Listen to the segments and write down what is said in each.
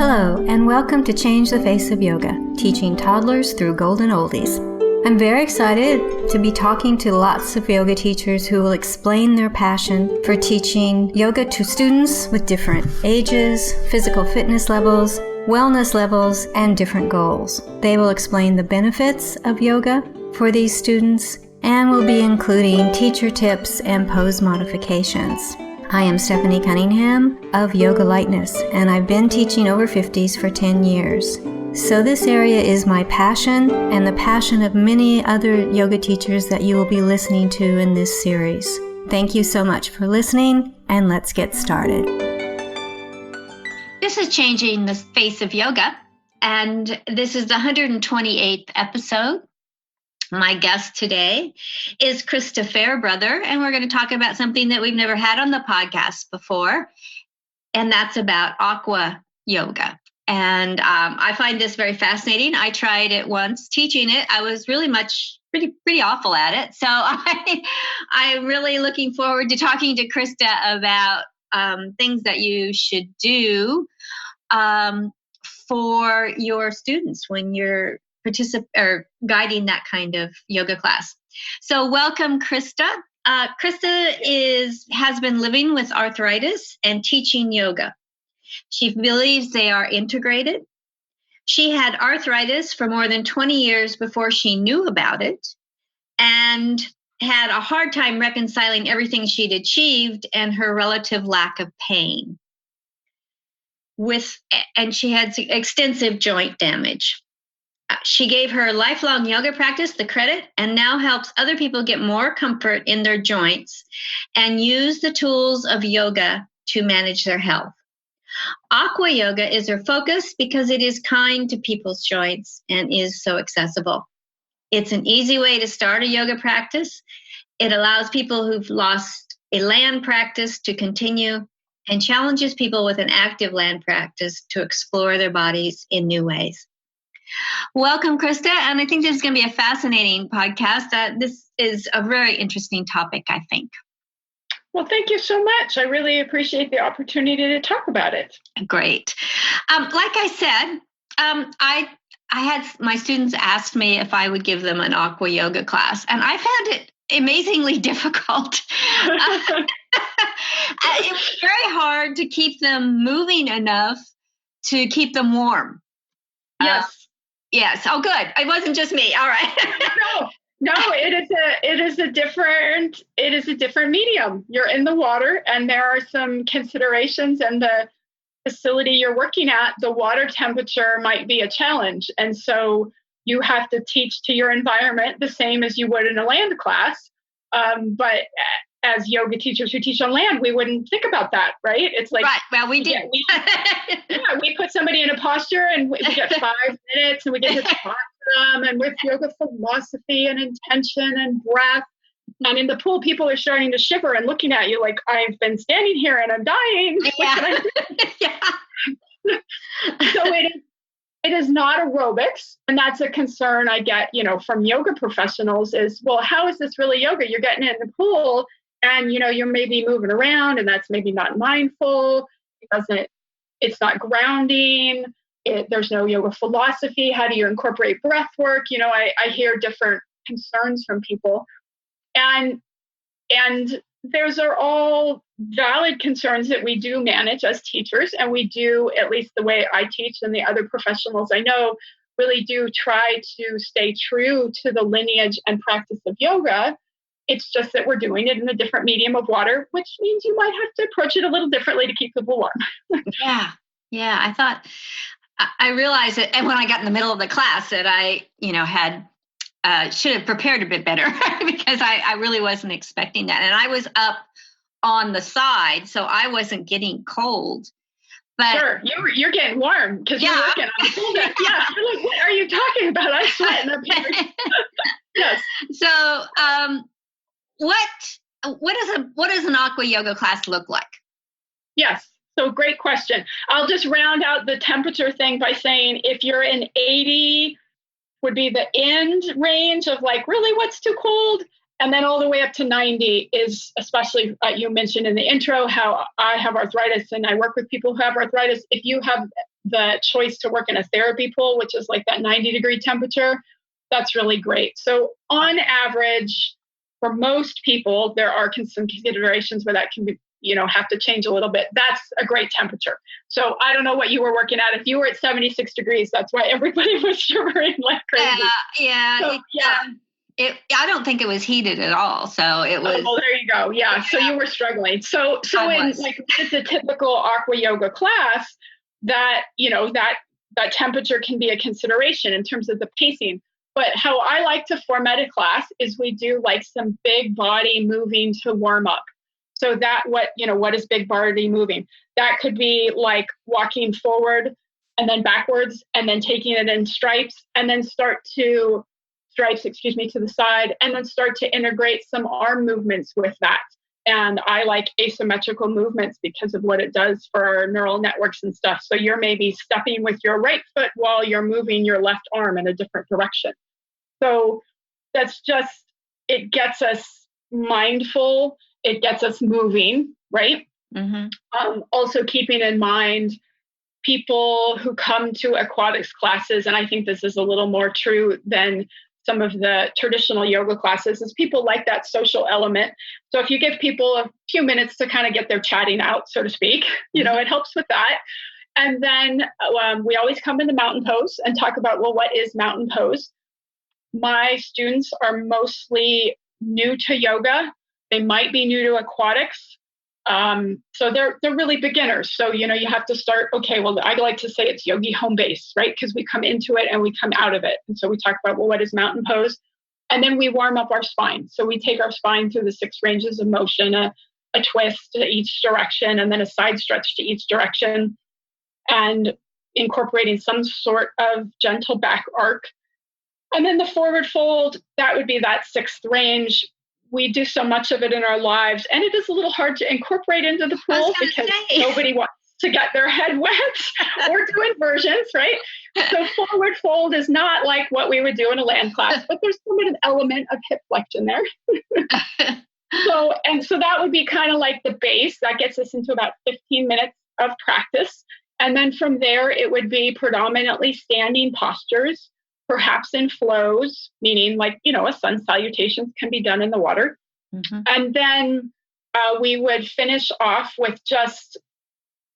Hello, and welcome to Change the Face of Yoga, teaching toddlers through golden oldies. I'm very excited to be talking to lots of yoga teachers who will explain their passion for teaching yoga to students with different ages, physical fitness levels, wellness levels, and different goals. They will explain the benefits of yoga for these students and will be including teacher tips and pose modifications. I am Stephanie Cunningham of Yoga Lightness, and I've been teaching over 50s for 10 years. So this area is my passion and the passion of many other yoga teachers that you will be listening to in this series. Thank you so much for listening, and let's get started. This is Changing the Face of Yoga, and this is the 128th episode. My guest today is Christa Fairbrother, and we're going to talk about something that we've never had on the podcast before, and that's about Aqua Yoga. And I find this very fascinating. I tried it once teaching it. I was really pretty awful at it. So I'm really looking forward to talking to Christa about things that you should do for your students when you're guiding that kind of yoga class. So welcome, Christa. Christa has been living with arthritis and teaching yoga. She believes they are integrated. She had arthritis for more than 20 years before she knew about it and had a hard time reconciling everything she'd achieved and her relative lack of pain. And she had extensive joint damage. She gave her lifelong yoga practice the credit and now helps other people get more comfort in their joints and use the tools of yoga to manage their health. Aqua Yoga is her focus because it is kind to people's joints and is so accessible. It's an easy way to start a yoga practice. It allows people who've lost a land practice to continue and challenges people with an active land practice to explore their bodies in new ways. Welcome, Christa, and I think this is going to be a fascinating podcast. This is a very interesting topic, I think. Well, thank you so much. I really appreciate the opportunity to talk about it. Great. Like I said, I had my students ask me if I would give them an Aqua Yoga class, and I found it amazingly difficult. It was very hard to keep them moving enough to keep them warm. Yes. Yes. Oh, good. It wasn't just me. All right. No, it is a different medium. You're in the water, and there are some considerations, and the facility you're working at, the water temperature might be a challenge. And so you have to teach to your environment the same as you would in a land class. But as yoga teachers who teach on land, we wouldn't think about that, right? It's like, right. Well, we did. We put somebody in a posture and we get 5 minutes and we get to talk to them, and with yoga philosophy and intention and breath. And in the pool, people are starting to shiver and looking at you like, I've been standing here and I'm dying. Yeah. Yeah. So it is not aerobics. And that's a concern I get, from yoga professionals is, well, how is this really yoga? You're getting in the pool and, you're maybe moving around, and that's maybe not mindful. It's not grounding. There's no yoga philosophy. How do you incorporate breath work? I hear different concerns from people. And those are all valid concerns that we do manage as teachers. And we do, at least the way I teach and the other professionals I know, really do try to stay true to the lineage and practice of yoga. It's just that we're doing it in a different medium of water, which means you might have to approach it a little differently to keep people warm. Yeah. I realized that, and when I got in the middle of the class, that I, should have prepared a bit better because I really wasn't expecting that. And I was up on the side, so I wasn't getting cold. But sure, you're getting warm because you're working on the pool deck. Yeah, you're like, what are you talking about? I'm sweating up here. Yes. So, what does an Aqua Yoga class look like? Yes. So great question. I'll just round out the temperature thing by saying if you're in 80 would be the end range of like, really, what's too cold? And then all the way up to 90 is, especially you mentioned in the intro how I have arthritis and I work with people who have arthritis. If you have the choice to work in a therapy pool, which is like that 90-degree temperature, that's really great. So on average, for most people, there are some considerations where that can be, have to change a little bit. That's a great temperature. So I don't know what you were working at. If you were at 76 degrees, that's why everybody was shivering like crazy. I don't think it was heated at all. So it was. Oh, there you go. Yeah. So you were struggling. So in like it's a typical Aqua Yoga class that, that temperature can be a consideration in terms of the pacing. But how I like to format a class is we do like some big body moving to warm up. So that what is big body moving? That could be like walking forward and then backwards and then taking it in stripes and then to the side and then start to integrate some arm movements with that. And I like asymmetrical movements because of what it does for our neural networks and stuff. So you're maybe stepping with your right foot while you're moving your left arm in a different direction. So that's just, it gets us mindful. It gets us moving, right? Mm-hmm. Also keeping in mind people who come to aquatics classes, and I think this is a little more true than some of the traditional yoga classes, is people like that social element. So if you give people a few minutes to kind of get their chatting out, so to speak, it helps with that. And then we always come into mountain pose and talk about, well, what is mountain pose? My students are mostly new to yoga. They might be new to aquatics. So they're really beginners. So, you have to start, okay, well, I like to say it's yogi home base, right? Because we come into it and we come out of it. And so we talk about, well, what is mountain pose? And then we warm up our spine. So we take our spine through the 6 ranges of motion, a twist to each direction, and then a side stretch to each direction, and incorporating some sort of gentle back arc. And then the forward fold, that would be that 6th range. We do so much of it in our lives, and it is a little hard to incorporate into the pool because nobody wants to get their head wet or do inversions, right? So forward fold is not like what we would do in a land class, but there's somewhat an element of hip flexion there. So that would be kind of like the base. That gets us into about 15 minutes of practice. And then from there, it would be predominantly standing postures, perhaps in flows, meaning like, a sun salutation can be done in the water. Mm-hmm. And then we would finish off with just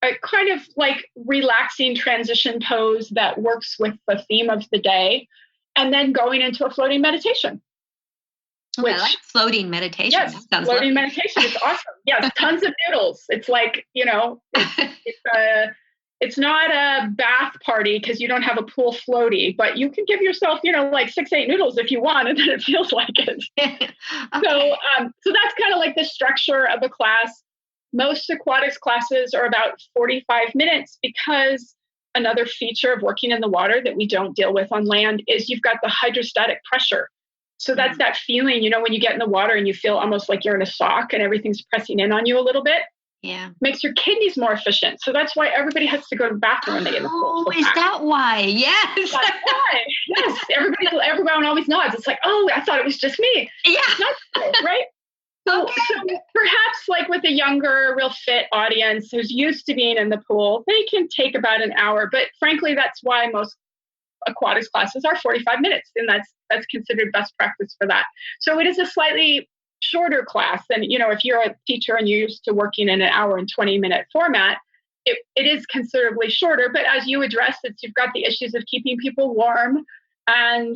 a kind of like relaxing transition pose that works with the theme of the day, and then going into a floating meditation. I like floating meditation. Yes, floating meditation is awesome. Yes, tons of noodles. It's like, it's not a bath party because you don't have a pool floaty, but you can give yourself, like 6-8 noodles if you want, and then it feels like it. Okay. So that's kind of like the structure of the class. Most aquatics classes are about 45 minutes because another feature of working in the water that we don't deal with on land is you've got the hydrostatic pressure. So that's that feeling, when you get in the water and you feel almost like you're in a sock and everything's pressing in on you a little bit. Yeah. Makes your kidneys more efficient. So that's why everybody has to go to the bathroom when they get in the pool. Oh, is that why? Yes. That's why. Yes. Everyone always nods. It's like, oh, I thought it was just me. Yeah. That's right. So perhaps like with a younger, real fit audience who's used to being in the pool, they can take about an hour. But frankly, that's why most aquatics classes are 45 minutes. And that's considered best practice for that. So it is a slightly shorter class than, if you're a teacher and you're used to working in an hour and 20-minute format, it is considerably shorter. But as you addressed, you've got the issues of keeping people warm, and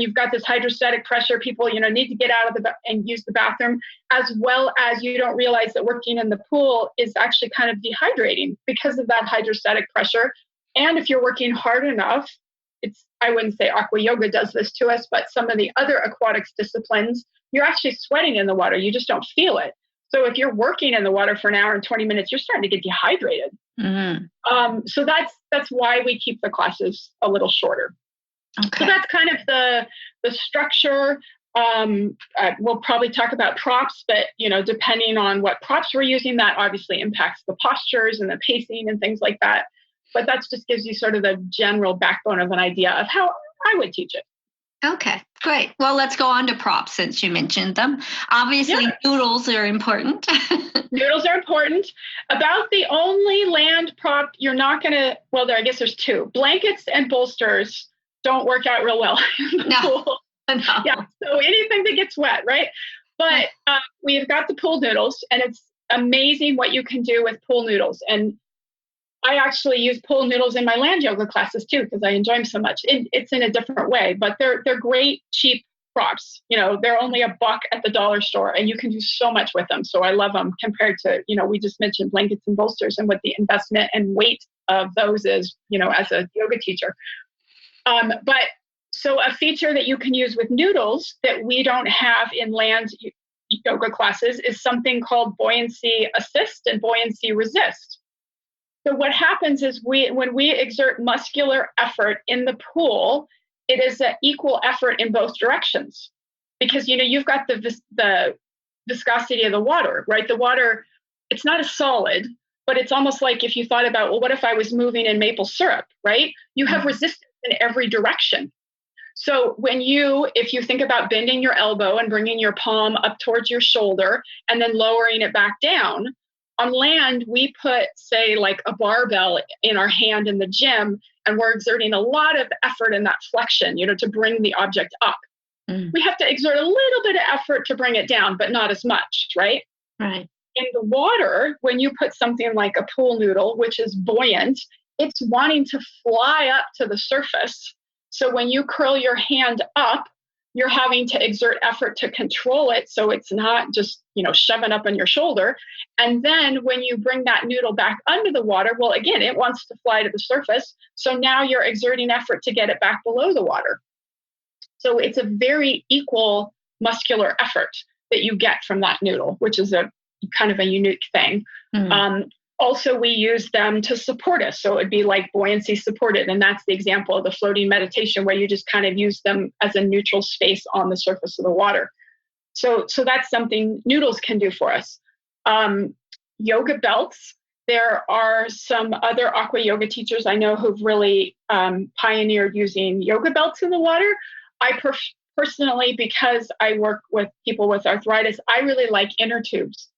you've got this hydrostatic pressure. People, need to get out of and use the bathroom, as well as you don't realize that working in the pool is actually kind of dehydrating because of that hydrostatic pressure. And if you're working hard enough, I wouldn't say Aqua Yoga does this to us, but some of the other aquatics disciplines, you're actually sweating in the water. You just don't feel it. So if you're working in the water for an hour and 20 minutes, you're starting to get dehydrated. Mm-hmm. So that's why we keep the classes a little shorter. Okay. So that's kind of the structure. We'll probably talk about props, but depending on what props we're using, that obviously impacts the postures and the pacing and things like that. But that just gives you sort of the general backbone of an idea of how I would teach it. Okay, great. Well, let's go on to props since you mentioned them. Obviously, noodles are important. Noodles are important. About the only land prop you're not going to, I guess there's two. Blankets and bolsters don't work out real well in the pool. No. Yeah, so anything that gets wet, right? But we've got the pool noodles, and it's amazing what you can do with pool noodles. And I actually use pool noodles in my land yoga classes too, because I enjoy them so much. It's in a different way, but they're great, cheap props. They're only $1 at the dollar store, and you can do so much with them. So I love them compared to, we just mentioned blankets and bolsters and what the investment and weight of those is, as a yoga teacher. But so a feature that you can use with noodles that we don't have in land yoga classes is something called buoyancy assist and buoyancy resist. So what happens is when we exert muscular effort in the pool, it is an equal effort in both directions, because you've got the viscosity of the water, right? The water, it's not a solid, but it's almost like if you thought about, well, what if I was moving in maple syrup, right? You have resistance in every direction. So if you think about bending your elbow and bringing your palm up towards your shoulder and then lowering it back down, on land, we put, say, like a barbell in our hand in the gym, and we're exerting a lot of effort in that flexion, to bring the object up. We have to exert a little bit of effort to bring it down, but not as much, right? Right. In the water, when you put something like a pool noodle, which is buoyant, it's wanting to fly up to the surface. So when you curl your hand up, you're having to exert effort to control it, so it's not just, shoving up on your shoulder. And then when you bring that noodle back under the water, well, again, it wants to fly to the surface. So now you're exerting effort to get it back below the water. So it's a very equal muscular effort that you get from that noodle, which is a kind of a unique thing. Also, we use them to support us. So it'd be like buoyancy supported. And that's the example of the floating meditation, where you just kind of use them as a neutral space on the surface of the water. So that's something noodles can do for us. Yoga belts. There are some other aqua yoga teachers I know who've really pioneered using yoga belts in the water. I personally, because I work with people with arthritis, I really like inner tubes.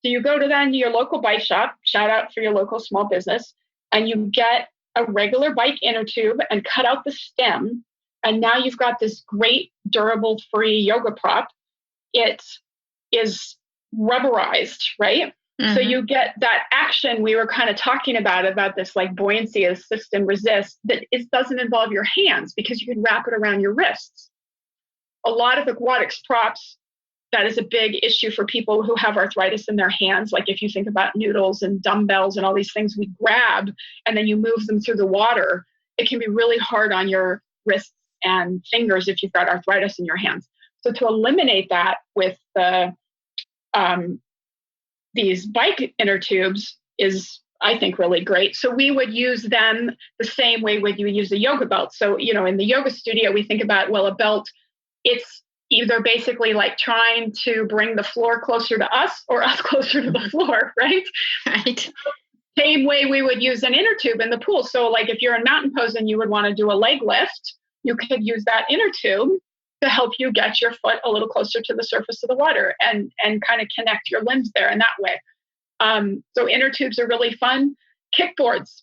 So you go to your local bike shop, shout out for your local small business, and you get a regular bike inner tube and cut out the stem. And now you've got this great, durable, free yoga prop. It is rubberized, right? So you get that action we were kind of talking about this like buoyancy, assist, and resist, that it doesn't involve your hands because you can wrap it around your wrists. A lot of aquatics props, that is a big issue for people who have arthritis in their hands. Like if you think about noodles and dumbbells and all these things we grab and then you move them through the water, it can be really hard on your wrists and fingers if you've got arthritis in your hands. So to eliminate that with these bike inner tubes is, I think, really great. So we would use them the same way you would use a yoga belt. So, in the yoga studio, we think about, a belt, it's either basically like trying to bring the floor closer to us or us closer to the floor, right? Right. Same way we would use an inner tube in the pool. So like if you're in mountain pose and you would want to do a leg lift, you could use that inner tube to help you get your foot a little closer to the surface of the water and kind of connect your limbs there in that way. So inner tubes are really fun. Kickboards.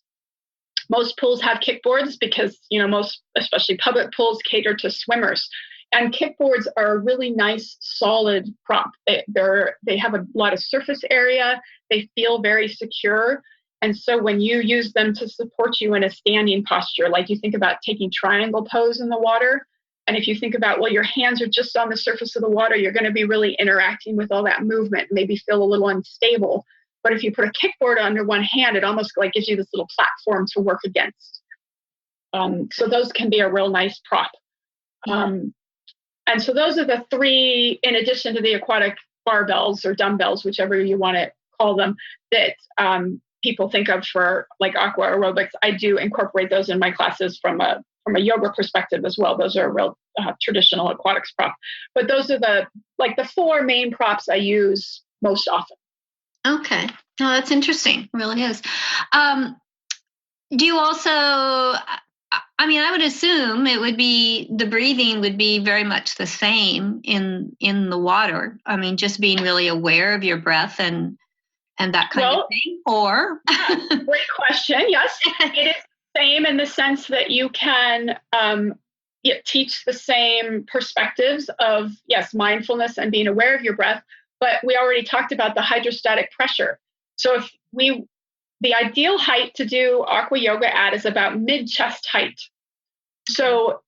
Most pools have kickboards because, most, especially public pools, cater to swimmers. And kickboards are a really nice, solid prop. They have a lot of surface area. They feel very secure. And so when you use them to support you in a standing posture, like you think about taking triangle pose in the water, and if you think about, your hands are just on the surface of the water, you're going to be really interacting with all that movement, maybe feel a little unstable. But if you put a kickboard under one hand, it almost like gives you this little platform to work against. So those can be a real nice prop. And so those are the three, in addition to the aquatic barbells or dumbbells, whichever you want to call them, that people think of for like aqua aerobics. I do incorporate those in my classes from a yoga perspective as well. Those are a real traditional aquatics prop. But those are the four main props I use most often. Okay. No, that's interesting. It really is. Do you also, I mean, I would assume it would be, the breathing would be very much the same in the water. I mean, just being really aware of your breath and that kind of thing. Or great question. Yes, it is the same in the sense that you can teach the same perspectives of, yes, mindfulness and being aware of your breath. But we already talked about the hydrostatic pressure. So the ideal height to do aqua yoga at is about mid-chest height. So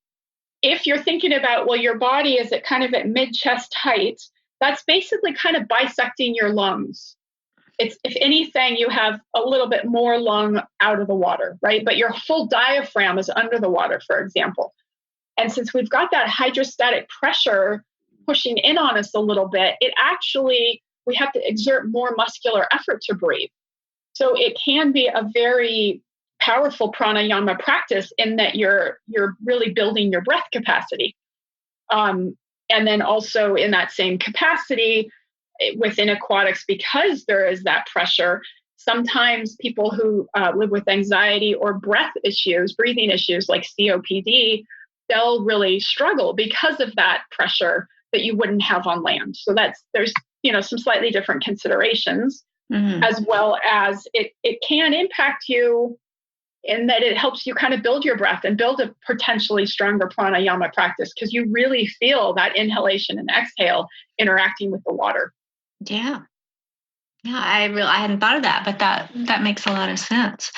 if you're thinking about, well, your body is at kind of at mid-chest height, that's basically kind of bisecting your lungs. It's, if anything, you have a little bit more lung out of the water, right? But your full diaphragm is under the water, for example. And since we've got that hydrostatic pressure pushing in on us a little bit, we have to exert more muscular effort to breathe. So it can be a very powerful pranayama practice in that you're really building your breath capacity. And then also in that same capacity within aquatics, because there is that pressure, sometimes people who live with anxiety or breathing issues like COPD, they'll really struggle because of that pressure that you wouldn't have on land. So there's some slightly different considerations, as well as it can impact you in that it helps you kind of build your breath and build a potentially stronger pranayama practice, because you really feel that inhalation and exhale interacting with the water. Yeah. Yeah, I hadn't thought of that, but that makes a lot of sense.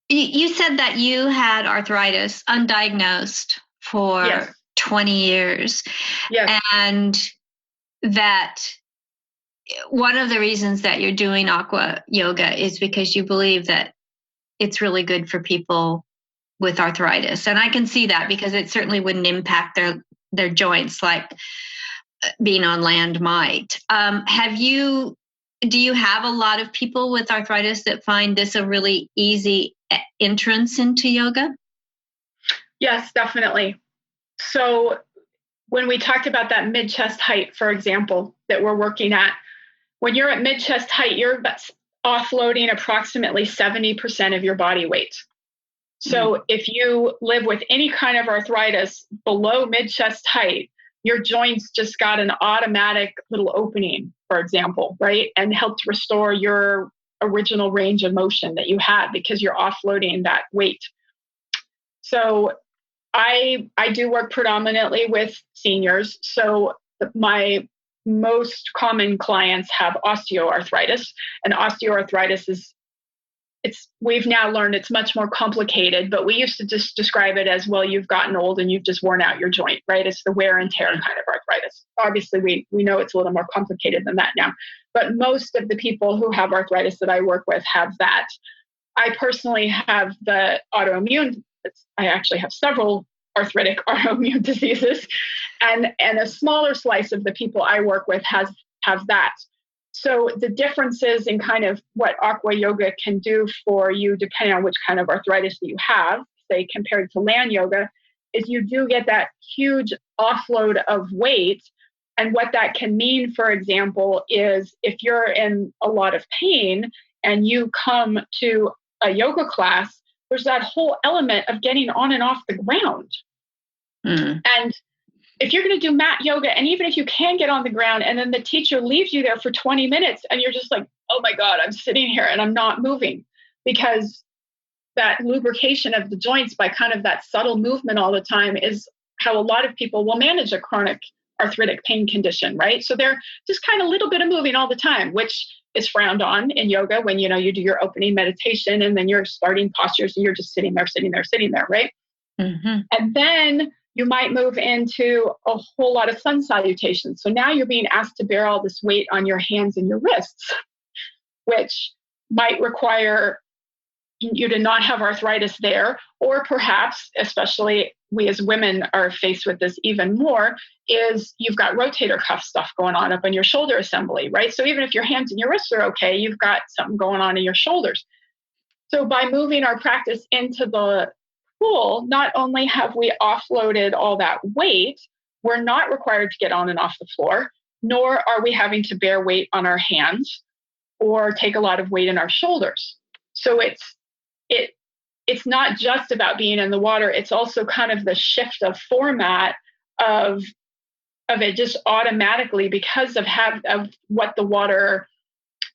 You said that you had arthritis undiagnosed for 20 years. Yes. And that one of the reasons that you're doing aqua yoga is because you believe that it's really good for people with arthritis. And I can see that, because it certainly wouldn't impact their joints like being on land might. Do you have a lot of people with arthritis that find this a really easy entrance into yoga? Yes, definitely. So when we talked about that mid-chest height, for example, that we're working at, when you're at mid-chest height, you're offloading approximately 70% of your body weight. So if you live with any kind of arthritis below mid-chest height, your joints just got an automatic little opening, for example, right? And helped restore your original range of motion that you had because you're offloading that weight. So I do work predominantly with seniors. So my most common clients have osteoarthritis, and osteoarthritis we've now learned it's much more complicated, but we used to just describe it as, well, you've gotten old and you've just worn out your joint, right? It's the wear and tear kind of arthritis. Obviously, we know it's a little more complicated than that now, but most of the people who have arthritis that I work with have that. I personally have the autoimmune. I actually have several arthritic autoimmune diseases, and a smaller slice of the people I work with have that. So the differences in kind of what aqua yoga can do for you, depending on which kind of arthritis that you have, say compared to land yoga, is you do get that huge offload of weight. And what that can mean, for example, is if you're in a lot of pain and you come to a yoga class, there's that whole element of getting on and off the ground. And if you're going to do mat yoga, and even if you can get on the ground and then the teacher leaves you there for 20 minutes and you're just like, oh my God, I'm sitting here and I'm not moving, because that lubrication of the joints by kind of that subtle movement all the time is how a lot of people will manage a chronic arthritic pain condition, right? So they're just kind of a little bit of moving all the time, which is frowned on in yoga when, you do your opening meditation and then you're starting postures and you're just sitting there, right? And then you might move into a whole lot of sun salutations. So now you're being asked to bear all this weight on your hands and your wrists, which might require you to not have arthritis there, or perhaps, especially we as women are faced with this even more, is you've got rotator cuff stuff going on up in your shoulder assembly, right? So even if your hands and your wrists are okay, you've got something going on in your shoulders. So by moving our practice into the pool, not only have we offloaded all that weight, we're not required to get on and off the floor, nor are we having to bear weight on our hands or take a lot of weight in our shoulders. So it's not just about being in the water. It's also kind of the shift of format of it just automatically because of what the water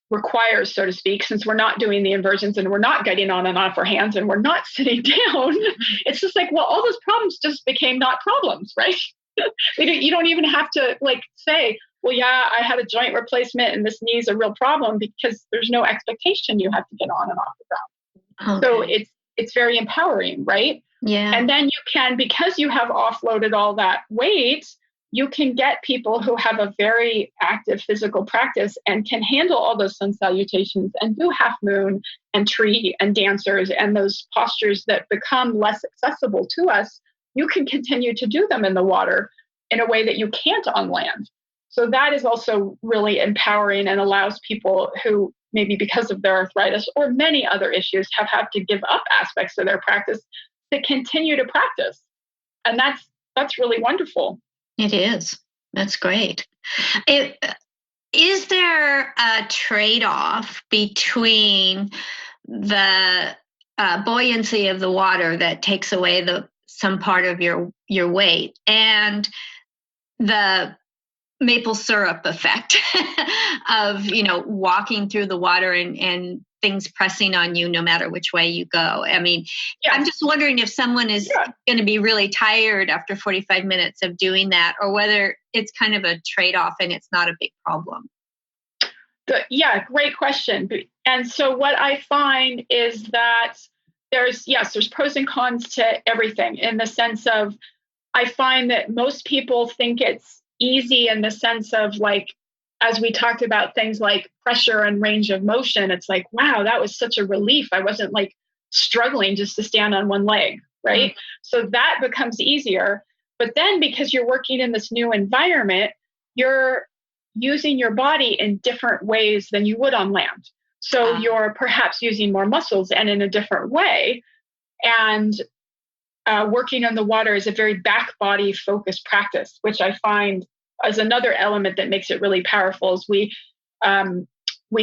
requires, so to speak, since we're not doing the inversions and we're not getting on and off our hands and we're not sitting down. It's just like, well, all those problems just became not problems, right? You don't even have to like say, well, yeah, I had a joint replacement and this knee is a real problem, because there's no expectation you have to get on and off the ground. Okay. So it's very empowering, right? Yeah. And then you can, because you have offloaded all that weight, you can get people who have a very active physical practice and can handle all those sun salutations and do half moon and tree and dancers and those postures that become less accessible to us. You can continue to do them in the water in a way that you can't on land. So that is also really empowering and allows people who maybe because of their arthritis or many other issues have had to give up aspects of their practice to continue to practice. And that's really wonderful. It is. That's great. Is there a trade-off between the buoyancy of the water that takes away some part of your weight and the maple syrup effect of walking through the water and things pressing on you no matter which way you go? I mean, yeah. I'm just wondering if someone is going to be really tired after 45 minutes of doing that, or whether it's kind of a trade-off and it's not a big problem. Great question. And so what I find is that there's pros and cons to everything, in the sense of, I find that most people think it's easy in the sense of, like, as we talked about things like pressure and range of motion, it's like, wow, that was such a relief. I wasn't like struggling just to stand on one leg, right? Mm-hmm. So that becomes easier. But then because you're working in this new environment, you're using your body in different ways than you would on land. So you're perhaps using more muscles and in a different way. And working on the water is a very back body focused practice, which I find as another element that makes it really powerful. Is we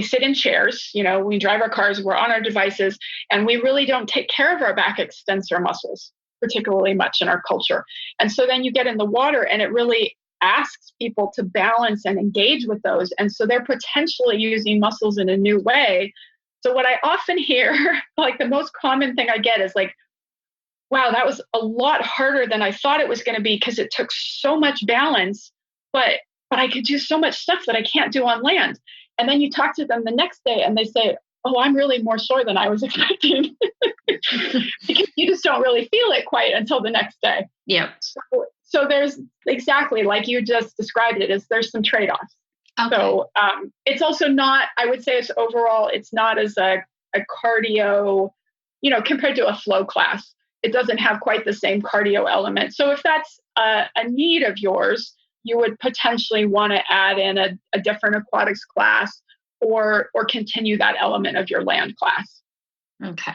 sit in chairs, we drive our cars, we're on our devices, and we really don't take care of our back extensor muscles particularly much in our culture. And so then you get in the water and it really asks people to balance and engage with those. And so they're potentially using muscles in a new way. So what I often hear, like the most common thing I get is like, wow, that was a lot harder than I thought it was going to be, because it took so much balance, but I could do so much stuff that I can't do on land. And then you talk to them the next day and they say, oh, I'm really more sore than I was expecting. Because you just don't really feel it quite until the next day. Yeah. So there's exactly like you just described it, is there's some trade-offs. Okay. So it's also not, I would say it's not as a cardio, compared to a flow class. It doesn't have quite the same cardio element. So if that's a need of yours, you would potentially want to add in a different aquatics class or continue that element of your land class. Okay.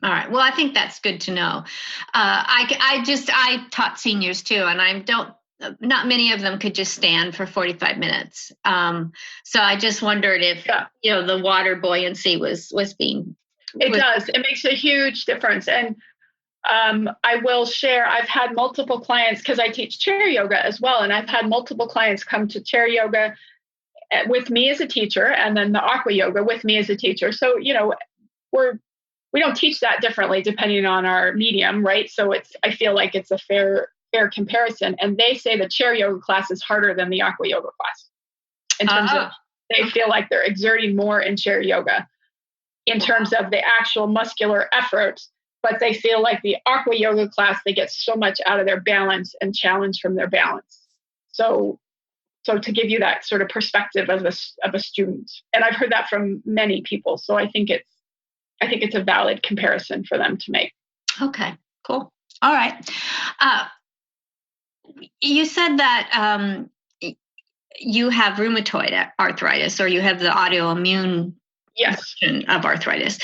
All right. Well, I think that's good to know. I taught seniors too, and not many of them could just stand for 45 minutes. So I just wondered if, the water buoyancy was being. It does. It makes a huge difference. And I will share, I've had multiple clients, because I teach chair yoga as well. And I've had multiple clients come to chair yoga with me as a teacher, and then the aqua yoga with me as a teacher. So, we don't teach that differently depending on our medium, right? So I feel like it's a fair comparison. And they say the chair yoga class is harder than the aqua yoga class in terms of, they feel like they're exerting more in chair yoga in terms of the actual muscular effort. But they feel like the aqua yoga class, they get so much out of their balance and challenge from their balance. So to give you that sort of perspective of a student, and I've heard that from many people. So I think it's a valid comparison for them to make. Okay, cool. All right. You said that you have rheumatoid arthritis, or you have the autoimmune version of arthritis.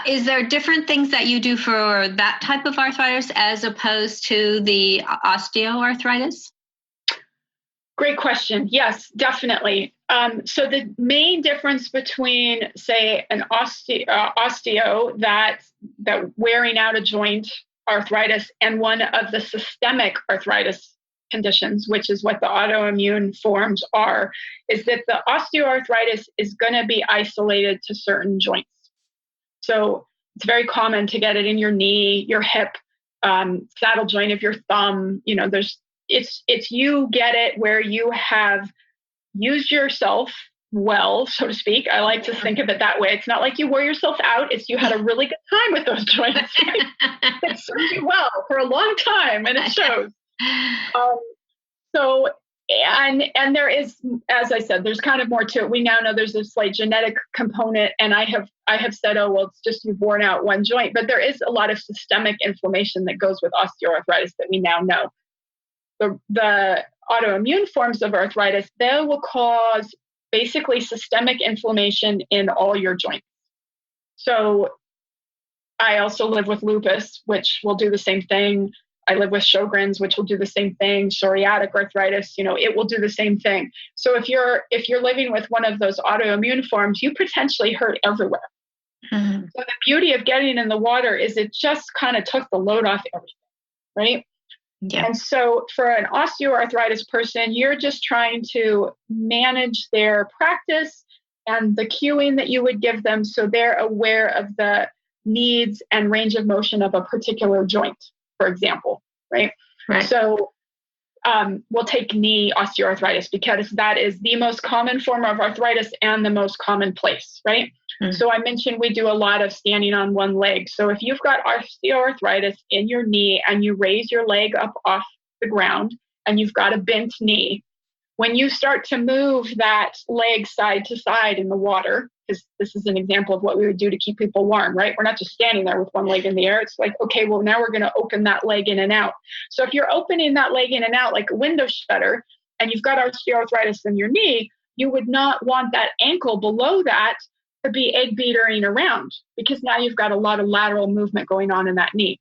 Is there different things that you do for that type of arthritis as opposed to the osteoarthritis? Great question. Yes, definitely. So the main difference between, say, an osteo that wearing out a joint arthritis and one of the systemic arthritis conditions, which is what the autoimmune forms are, is that the osteoarthritis is going to be isolated to certain joints. So it's very common to get it in your knee, your hip, saddle joint of your thumb. It's you get it where you have used yourself well, so to speak. I like to think of it that way. It's not like you wore yourself out. It's you had a really good time with those joints. It served you well for a long time, and it shows. So, and there is, as I said, there's kind of more to it. We now know there's this like genetic component, and I have said, oh well, it's just you've worn out one joint, but there is a lot of systemic inflammation that goes with osteoarthritis that we now know. The autoimmune forms of arthritis, they will cause basically systemic inflammation in all your joints. So I also live with lupus, which will do the same thing. I live with Sjogren's, which will do the same thing. Psoriatic arthritis, it will do the same thing. So if you're living with one of those autoimmune forms, you potentially hurt everywhere. Mm-hmm. So the beauty of getting in the water is it just kind of took the load off everything, right? Yeah. And so for an osteoarthritis person, you're just trying to manage their practice and the cueing that you would give them so they're aware of the needs and range of motion of a particular joint, for example, right? So we'll take knee osteoarthritis because that is the most common form of arthritis and the most common place, right? Mm-hmm. So I mentioned we do a lot of standing on one leg. So if you've got osteoarthritis in your knee and you raise your leg up off the ground and you've got a bent knee, when you start to move that leg side to side in the water, because this is an example of what we would do to keep people warm, right? We're not just standing there with one leg in the air. It's like, okay, well, now we're going to open that leg in and out. So if you're opening that leg in and out like a window shutter and you've got osteoarthritis in your knee, you would not want that ankle below that to be egg beatering around because now you've got a lot of lateral movement going on in that knee.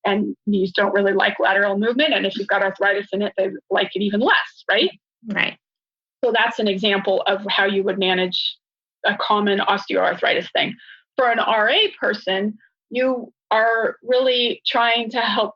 And knees don't really like lateral movement. And if you've got arthritis in it, they like it even less, right? Right. So that's an example of how you would manage a common osteoarthritis thing. For an RA person, you are really trying to help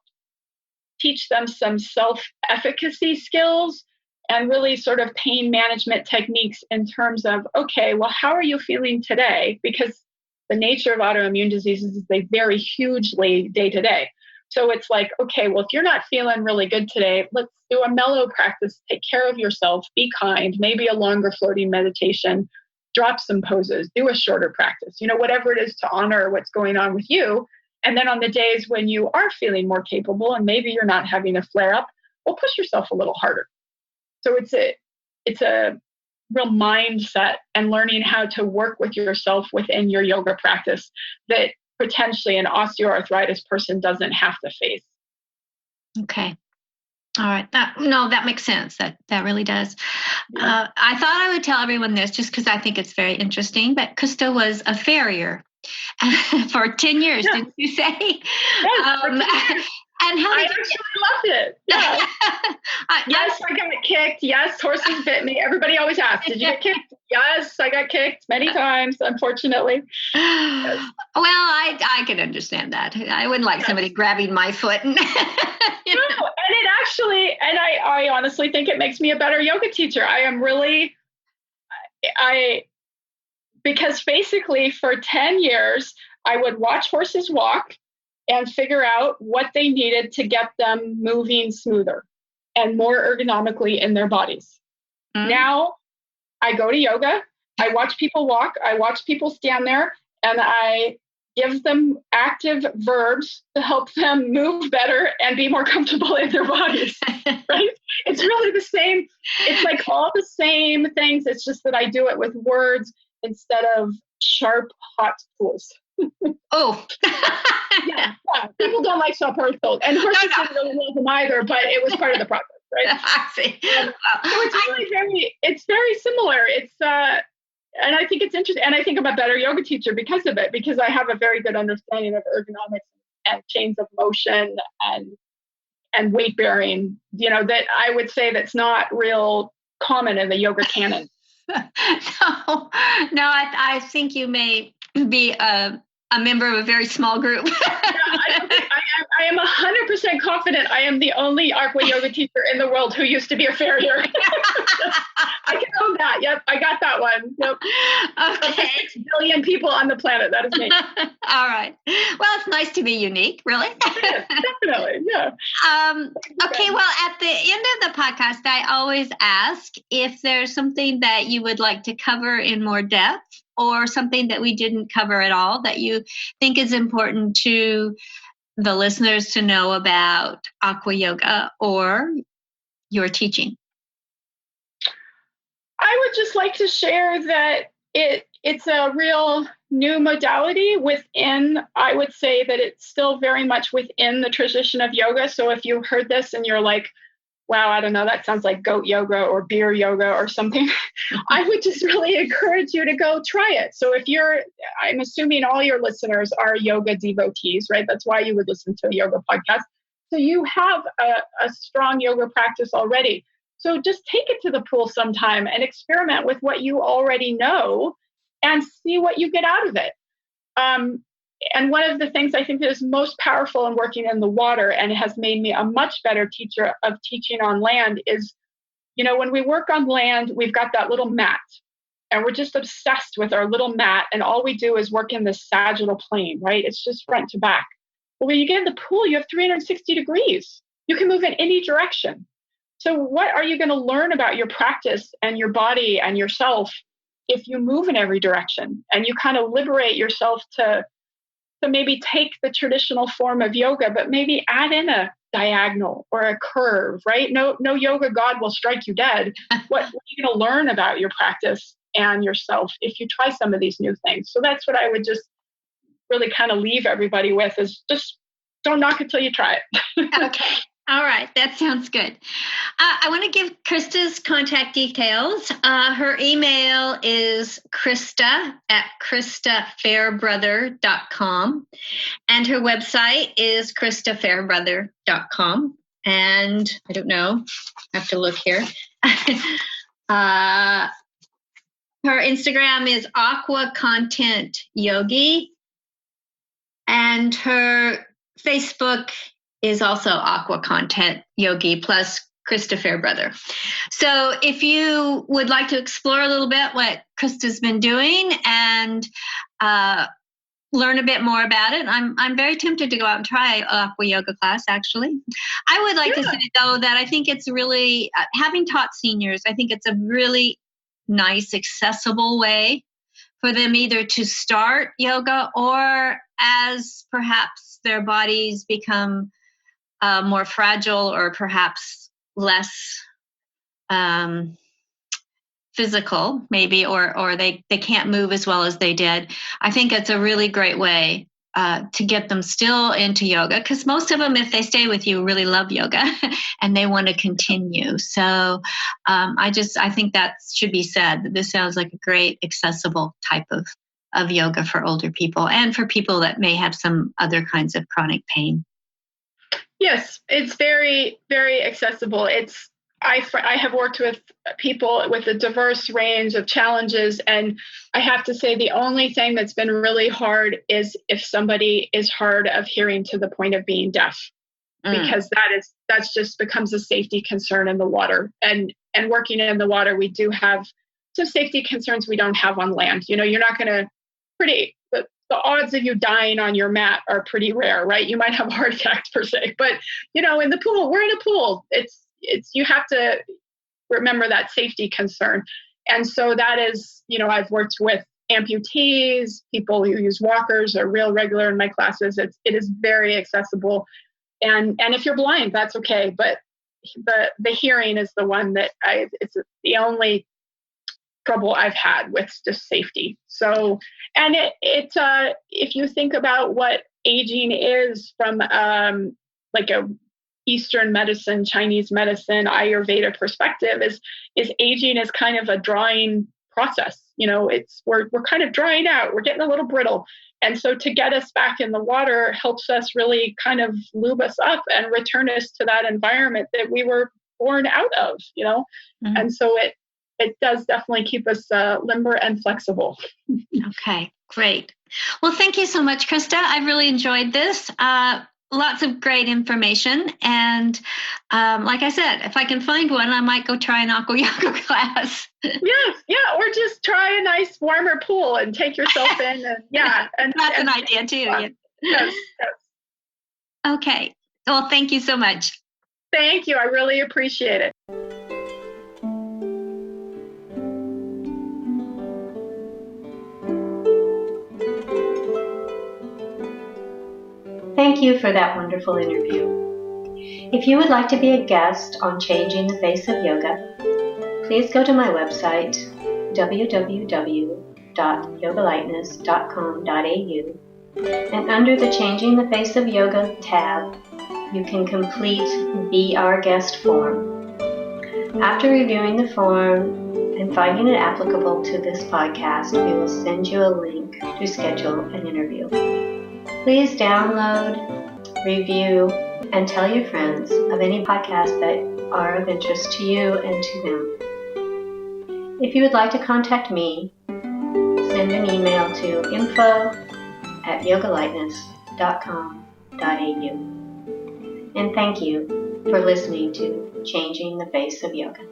teach them some self-efficacy skills and really sort of pain management techniques in terms of, okay, well, how are you feeling today? Because the nature of autoimmune diseases is they vary hugely day to day. So it's like, okay, well, if you're not feeling really good today, let's do a mellow practice. Take care of yourself. Be kind. Maybe a longer floating meditation. Drop some poses. Do a shorter practice. Whatever it is to honor what's going on with you. And then on the days when you are feeling more capable and maybe you're not having a flare up, well, push yourself a little harder. So it's a real mindset and learning how to work with yourself within your yoga practice that potentially an osteoarthritis person doesn't have to face. Okay. All right. That makes sense. That really does. Yeah. I thought I would tell everyone this just because I think it's very interesting, but Christa was a farrier for 10 years, yeah. Didn't you say? Yes, for 10 years. And how I actually loved it. Yeah. Yes, I got kicked. Yes, horses bit me. Everybody always asks, did you get kicked? Yes, I got kicked many times, unfortunately. Yes. Well, I can understand that. I wouldn't like somebody grabbing my foot. No, and it actually, and I honestly think it makes me a better yoga teacher. Because basically for 10 years, I would watch horses walk and figure out what they needed to get them moving smoother and more ergonomically in their bodies. Mm-hmm. Now I go to yoga, I watch people walk, I watch people stand there, and I give them active verbs to help them move better and be more comfortable in their bodies, right? It's really the same. It's like all the same things. It's just that I do it with words instead of sharp, hot tools. Oh, yeah. People don't like sharp tools, and horses didn't really love them either. But it was part of the process, right? I see. So it's very similar. It's and I think it's interesting, and I think I'm a better yoga teacher because of it, because I have a very good understanding of ergonomics and chains of motion and weight bearing, that I would say that's not real common in the yoga canon. No, I think you may be a member of a very small group. I am 100% confident I am the only Aqua Yoga teacher in the world who used to be a farrier. I can own that. Yep, I got that one. Yep. Okay. 6 billion people on the planet. That is me. All right. Well, it's nice to be unique, really. It is, definitely. Yeah. Okay. Well, at the end of the podcast, I always ask if there's something that you would like to cover in more depth, or something that we didn't cover at all that you think is important to the listeners to know about Aqua Yoga or your teaching. I would just like to share that it's a real new modality within, I would say that it's still very much within the tradition of yoga. So if you heard this and you're like, wow, I don't know, that sounds like goat yoga or beer yoga or something, I would just really encourage you to go try it. So I'm assuming all your listeners are yoga devotees, right? That's why you would listen to a yoga podcast. So you have a strong yoga practice already. So just take it to the pool sometime and experiment with what you already know and see what you get out of it. And one of the things I think that is most powerful in working in the water, and it has made me a much better teacher of teaching on land, is, when we work on land, we've got that little mat and we're just obsessed with our little mat. And all we do is work in the sagittal plane, right? It's just front to back. But when you get in the pool, you have 360 degrees. You can move in any direction. So what are you going to learn about your practice and your body and yourself if you move in every direction and you kind of liberate yourself to maybe take the traditional form of yoga, but maybe add in a diagonal or a curve, right? No yoga god will strike you dead. What are you going to learn about your practice and yourself if you try some of these new things? So that's what I would just really kind of leave everybody with, is just don't knock it till you try it. Okay. All right. That sounds good. I want to give Christa's contact details. Her email is Christa@ChristaFairbrother.com. And her website is ChristaFairbrother.com. And I don't know, I have to look here. Her Instagram is Aqua Content Yogi. And her Facebook is also Aqua Content Yogi plus Christa Fairbrother. So if you would like to explore a little bit what Christa's been doing and learn a bit more about it, I'm very tempted to go out and try Aqua Yoga class, actually. I would like to say, though, that I think it's really, having taught seniors, I think it's a really nice, accessible way for them either to start yoga or as perhaps their bodies become more fragile or perhaps less physical, maybe, or they can't move as well as they did. I think it's a really great way to get them still into yoga, because most of them, if they stay with you, really love yoga and they want to continue. So I think that should be said. This sounds like a great accessible type of yoga for older people and for people that may have some other kinds of chronic pain. Yes, it's very, very accessible. I have worked with people with a diverse range of challenges, and I have to say the only thing that's been really hard is if somebody is hard of hearing to the point of being deaf, because that's just becomes a safety concern in the water. And working in the water, we do have some safety concerns we don't have on land. You're not going to the odds of you dying on your mat are pretty rare, right? You might have a heart attack per se, but in the pool, we're in a pool. It's you have to remember that safety concern. And so that is, I've worked with amputees, people who use walkers are real regular in my classes. It is very accessible. And if you're blind, that's okay. But the hearing is the one that it's the only trouble I've had with just safety. So, and if you think about what aging is from like a Eastern medicine, Chinese medicine, Ayurveda perspective, is aging is kind of a drying process. We're kind of drying out. We're getting a little brittle. And so to get us back in the water helps us really kind of lube us up and return us to that environment that we were born out of, Mm-hmm. And so it does definitely keep us limber and flexible. Okay, great. Well, thank you so much, Christa. I really enjoyed this. Lots of great information. And like I said, if I can find one, I might go try an Aqua Yoga class. Yes, yeah, or just try a nice warmer pool and take yourself in. And That's an idea too. Yeah. Yes. Okay. Well, thank you so much. Thank you. I really appreciate it. Thank you for that wonderful interview. If you would like to be a guest on Changing the Face of Yoga, please go to my website, www.yogalightness.com.au, and under the Changing the Face of Yoga tab, you can complete Be Our Guest form. After reviewing the form and finding it applicable to this podcast, we will send you a link to schedule an interview. Please download, review, and tell your friends of any podcasts that are of interest to you and to them. If you would like to contact me, send an email to info@yogalightness.com.au. And thank you for listening to Changing the Face of Yoga.